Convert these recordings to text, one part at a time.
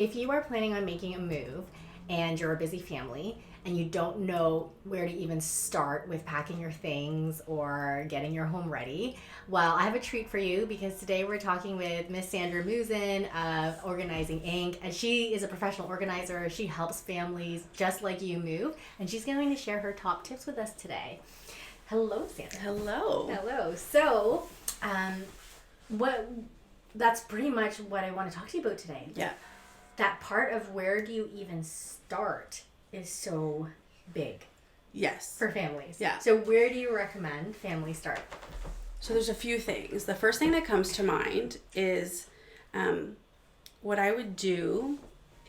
If you are planning on making a move and you're a busy family and you don't know where to even start with packing your things or getting your home ready, well, I have a treat for you because today we're talking with Miss Sandra Muzzin of Organizing Inc. And she is a professional organizer. She helps families just like you move, and she's going to share her top tips with us today. Hello, Sandra. Hello. Hello. So, that's pretty much what I want to talk to you about today. Yeah. That part of where do you even start is so big Yes. for families. Yeah. So where do you recommend families start? So there's a few things. The first thing that comes to mind is what I would do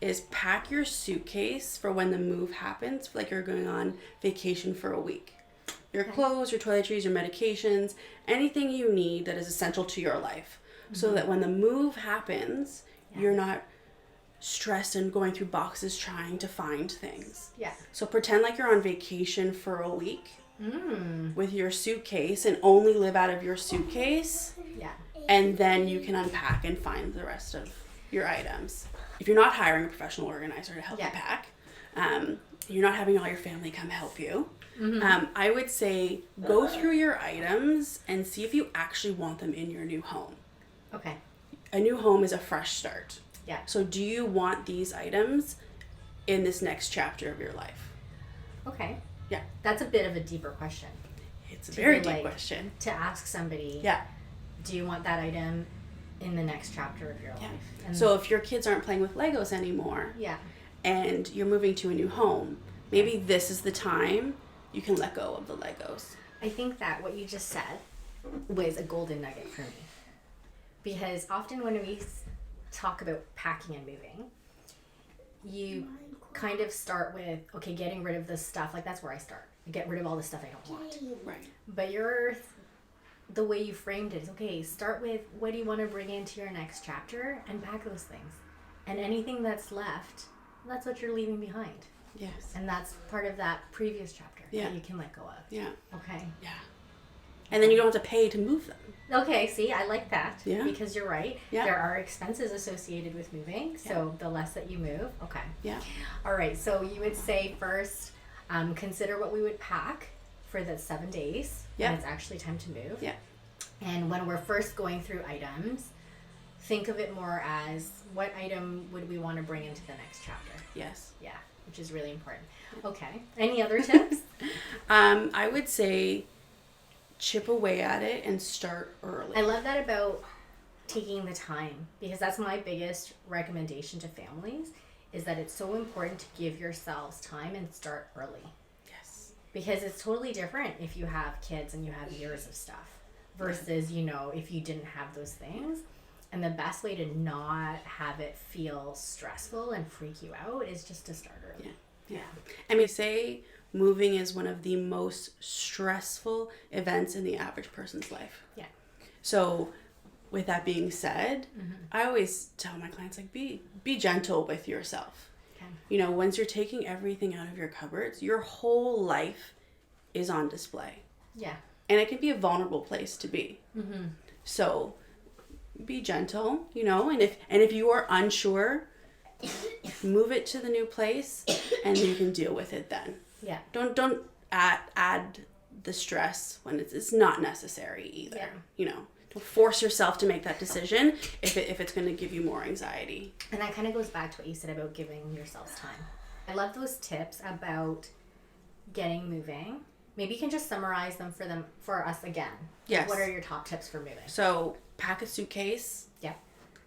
is pack your suitcase for when the move happens, like you're going on vacation for a week. Your clothes, your toiletries, your medications, anything you need that is essential to your life. Mm-hmm. So that when the move happens, you're not stressed and going through boxes trying to find things. Yeah. So pretend like you're on vacation for a week with your suitcase and only live out of your suitcase. Yeah. And then you can unpack and find the rest of your items. If you're not hiring a professional organizer to help you pack, you're not having all your family come help you. Mm-hmm. I would say go through your items and see if you actually want them in your new home. Okay. A new home is a fresh start. Yeah. So do you want these items in this next chapter of your life? Okay. Yeah. That's a bit of a deeper question. It's a very deep question. To ask somebody, Yeah. do you want that item in the next chapter of your life? And so if your kids aren't playing with Legos anymore, and you're moving to a new home, maybe this is the time you can let go of the Legos. I think that what you just said was a golden nugget for me. Because often when we talk about packing and moving, you kind of start with, okay, getting rid of this stuff. Like, that's where I start. Get rid of all the stuff I don't want. Right. But the way you framed it is, okay, start with what do you want to bring into your next chapter and pack those things. And anything that's left, that's what you're leaving behind. Yes. And that's part of that previous chapter that you can let go of. Yeah. Okay. Yeah. And then you don't have to pay to move them. Okay, see, I like that. Yeah. Because you're right. Yeah. There are expenses associated with moving, so the less that you move. Okay. Yeah. All right, so you would say first, consider what we would pack for the 7 days when it's actually time to move. Yeah. And when we're first going through items, think of it more as what item would we want to bring into the next chapter? Yes. Yeah, which is really important. Okay. Any other tips? I would say chip away at it and start early. I love that about taking the time, because that's my biggest recommendation to families, is that it's so important to give yourselves time and start early. Yes. Because it's totally different if you have kids and you have years of stuff versus, if you didn't have those things. And the best way to not have it feel stressful and freak you out is just to start early. Yeah. I mean, say moving is one of the most stressful events in the average person's life. Yeah. So with that being said, I always tell my clients, like, be gentle with yourself. Okay. Once you're taking everything out of your cupboards, your whole life is on display. Yeah. And it can be a vulnerable place to be. Mm-hmm. So be gentle, and if you are unsure, move it to the new place and you can deal with it then. Yeah. Don't add the stress when it's not necessary either. Yeah. Don't force yourself to make that decision if it's going to give you more anxiety. And that kind of goes back to what you said about giving yourselves time. I love those tips about getting moving. Maybe you can just summarize them for us again. Yes. What are your top tips for moving? So pack a suitcase. Yeah.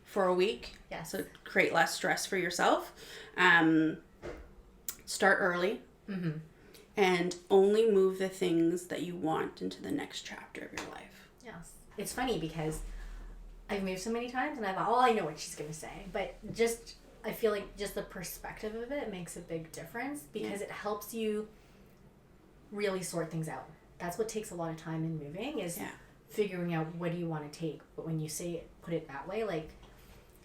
For a week. Yes. So create less stress for yourself. Start early. Mm-hmm. And only move the things that you want into the next chapter of your life. Yes. It's funny because I've moved so many times and I thought, I know what she's going to say. But I feel like just the perspective of it makes a big difference because it helps you really sort things out. That's what takes a lot of time in moving is figuring out what do you want to take. But when you put it that way, like,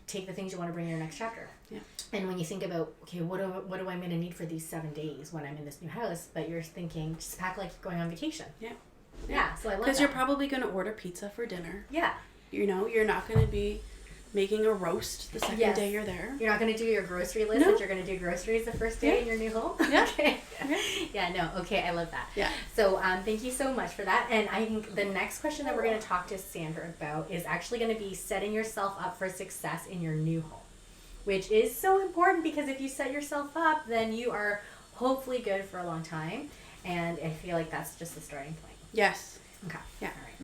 take the things you want to bring in your next chapter. Yeah. And when you think about, okay, what do I'm going to need for these 7 days when I'm in this new house? But you're thinking, just pack like you're going on vacation. Yeah. Yeah. So I love that. Because you're probably going to order pizza for dinner. Yeah. You're not going to be making a roast the second day you're there. You're not going to do your grocery list, but you're going to do groceries the first day in your new home? Yeah. Okay. Yeah, no. Okay, I love that. Yeah. So thank you so much for that. And I think the next question that we're going to talk to Sandra about is actually going to be setting yourself up for success in your new home, which is so important because if you set yourself up, then you are hopefully good for a long time. And I feel like that's just the starting point. Yes. Okay. Yeah. All right.